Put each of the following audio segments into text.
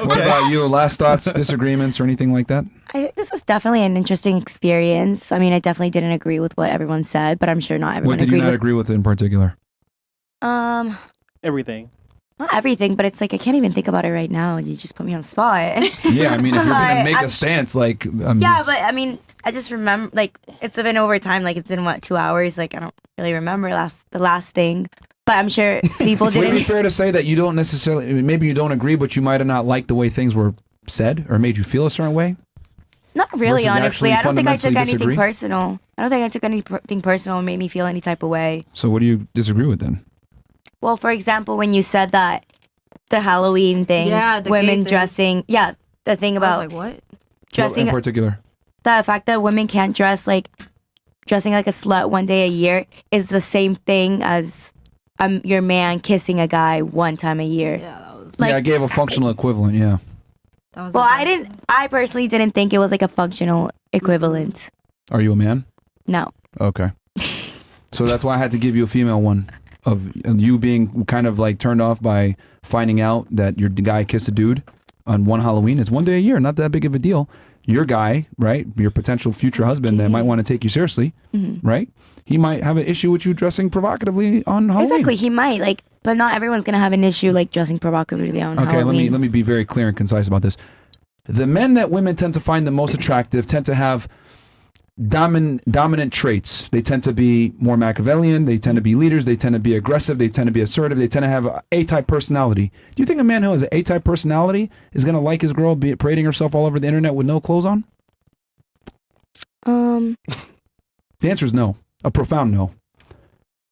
What about you? Last thoughts, disagreements, or anything like that? This was definitely an interesting experience. I mean, I definitely didn't agree with what everyone said, but I'm sure not everyone What did you not agree with in particular? Everything. Not everything, but it's like I can't even think about it right now. You just put me on the spot. Yeah, I mean, if you're gonna make a stance, like but I mean, I just remember, like, it's been over time. Like, it's been what, 2 hours? Like, I don't really remember the last thing. But I'm sure people didn't. Would it be fair to say that you don't necessarily, maybe you don't agree, but you might have not liked the way things were said or made you feel a certain way? Not really, Versus honestly. I don't think I took anything disagree? personal. I don't think I took anything personal and made me feel any type of way. So what do you disagree with then? Well, for example, when you said that the Halloween thing, the women gay thing. dressing, the thing I was about like, what? dressing, in particular? the fact that women can't dressing like a slut one day a year is the same thing as your man kissing a guy one time a year. Yeah, that was. Like, I gave a functional equivalent, yeah. That was Well, I personally didn't think it was like a functional equivalent. Are you a man? No. Okay. So that's why I had to give you a female one of you being kind of like turned off by finding out that your guy kissed a dude on one Halloween. It's one day a year, not that big of a deal. Your guy, right, your potential future husband that might want to take you seriously, right? He might have an issue with you dressing provocatively on Halloween. Exactly, he might, but not everyone's gonna have an issue like dressing provocatively on Halloween. Okay, let me be very clear and concise about this. The men that women tend to find the most attractive tend to have dominant traits. They tend to be more Machiavellian. They tend to be leaders. They tend to be aggressive. They tend to be assertive. They tend to have an A-type personality. Do you think a man who has an A-type personality is going to like his girl parading herself all over the internet with no clothes on? The answer is no. A profound no.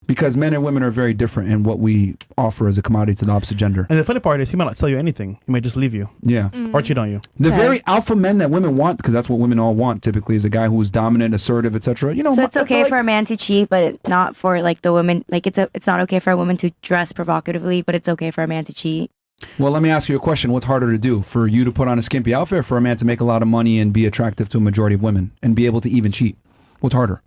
Because men and women are very different in what we offer as a commodity to the opposite gender. And the funny part is he might not tell you anything. He might just leave you. Yeah. Or cheat on you. The very alpha men that women want, because that's what women all want typically, is a guy who's dominant, assertive, etc. You know, so it's okay for a man to cheat, but not for like the woman. Like it's not okay for a woman to dress provocatively, but it's okay for a man to cheat. Well, let me ask you a question. What's harder to do? For you to put on a skimpy outfit, or for a man to make a lot of money and be attractive to a majority of women and be able to even cheat? What's harder?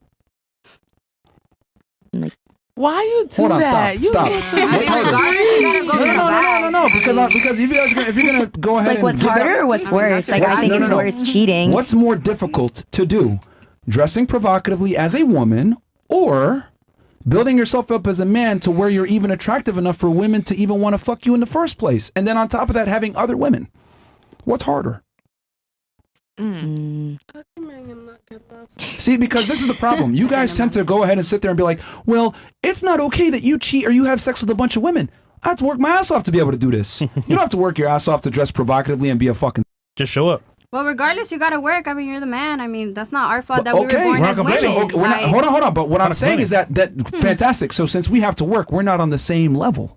Why you do Hold on, that? stop. What's harder? No. Because if you're gonna go ahead like and what's harder or what's worse? Like I think it's worse cheating. What's more difficult to do? Dressing provocatively as a woman, or building yourself up as a man to where you're even attractive enough for women to even want to fuck you in the first place, and then on top of that having other women? What's harder? See, because this is the problem. You guys tend to go ahead and sit there and be like, well, it's not okay that you cheat or you have sex with a bunch of women. I have to work my ass off to be able to do this. You don't have to work your ass off to dress provocatively and be a fucking... Just show up. Well, regardless, you gotta work. I mean, you're the man. I mean, that's not our fault that we were born as women. Hold on. But what I'm saying is that fantastic. So since we have to work, we're not on the same level.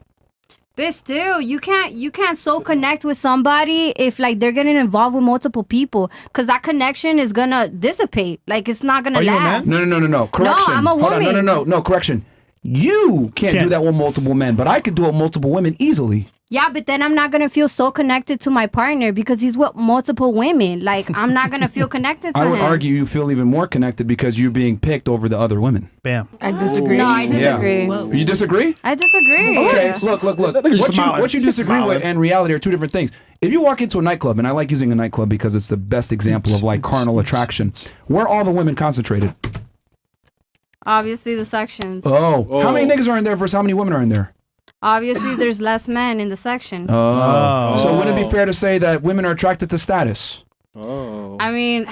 But still, you can't so connect with somebody if like they're getting involved with multiple people, because that connection is gonna dissipate. Like it's not gonna last. No. Correction. No, I'm a woman. Hold on. No. Correction. You can't do that with multiple men, but I could do it with multiple women easily. Yeah, but then I'm not gonna feel so connected to my partner because he's with multiple women. Like I'm not gonna feel connected to him. I would argue you feel even more connected because you're being picked over the other women. Bam. I disagree. No, I disagree. Yeah. You disagree? I disagree. Okay, look. What you disagree with and reality are two different things. If you walk into a nightclub, and I like using a nightclub because it's the best example of like carnal attraction, where are all the women concentrated? Obviously, the sections. Oh. How many niggas are in there versus how many women are in there? Obviously, there's less men in the section. So wouldn't it be fair to say that women are attracted to status? I mean...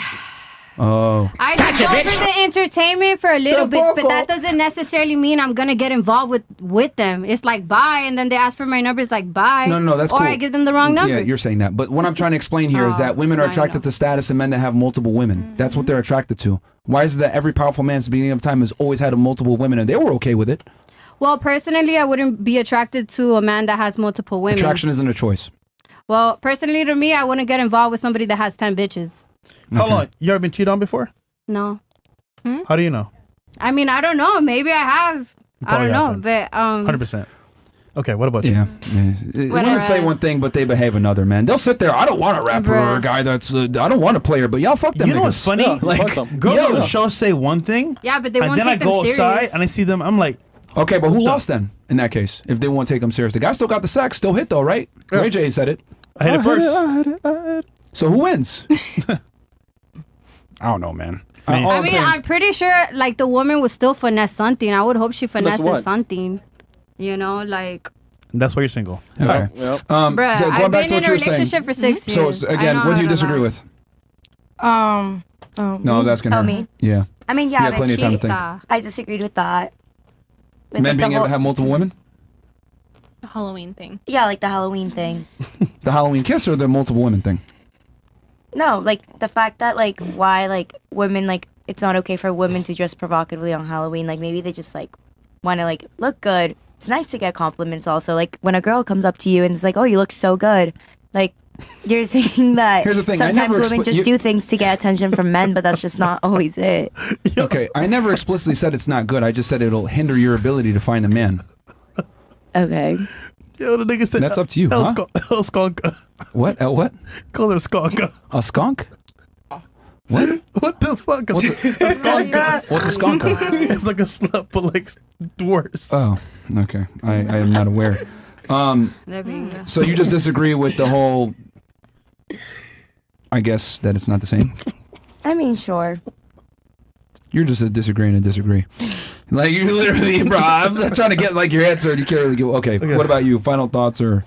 I just go for the entertainment for a little bit, but that doesn't necessarily mean I'm gonna get involved with them. It's like bye, and then they ask for my number. It's like bye. No, that's cool. Or I give them the wrong number. Yeah, you're saying that. But what I'm trying to explain here is that women are attracted to status and men that have multiple women. That's what they're attracted to. Why is it that every powerful man at the beginning of time has always had multiple women and they were okay with it? Well, personally, I wouldn't be attracted to a man that has multiple women. Attraction isn't a choice. Well, personally to me, I wouldn't get involved with somebody that has 10 bitches. Hold on. You ever been cheated on before? No. How do you know? I mean, I don't know. Maybe I have. I don't know. But 100%. Okay, what about you? Yeah. Women say one thing, but they behave another, man. They'll sit there. I don't want a rapper or a guy that's... I don't want a player, but y'all fuck them. You know what's funny? Like, girls on the show say one thing. Yeah, but they won't take them serious. And then I go outside and I see them. I'm like... Okay, but who lost then, in that case? If they won't take them serious. The guy still got the sex, still hit though, right? Ray J said it. I hit it first. So who wins? I don't know, man. Man. All I I'm mean, saying- I'm pretty sure like the woman would still finesse something. I would hope she finesses what? something. You know, like, That's why you're single. Okay. Yep. bruh, So going I've back been to what in a you were saying. relationship for 6 So years. I again, know what do how you to disagree last. with? Oh, No, I was asking her. Oh, me? Yeah. I mean, You yeah, got plenty of time to think. Chista. I disagreed with that. With, Men like, being the able whole- to have multiple women? The Halloween thing. Yeah, like the Halloween thing. The Halloween kiss or the multiple women thing? No, like the fact that like why like women like it's not okay for women to dress provocatively on Halloween. Like maybe they just like want to like look good. It's nice to get compliments also. Like when a girl comes up to you and is like, "Oh, you look so good." Like you're saying that Here's the thing, I sometimes never women expli- just you- do things to get attention from men, but that's just not always it. Okay, I never explicitly said it's not good. I just said it'll hinder your ability to find a man. Okay. Yo, the nigga said That's up to you, El huh? Skonka. What? What? Call her Skonka. A skunk? What? What the fuck? What's a Skonka? What's a skunk? It's like a slut, but like worse. Oh, okay. I am not aware. There we go. So you just disagree with the whole, I guess, that it's not the same? I mean, sure. You're just a disagreeing and disagree. Like, you literally, bro, I'm not trying to get, like, your answer and you can't really go, okay, what about you? Final thoughts or...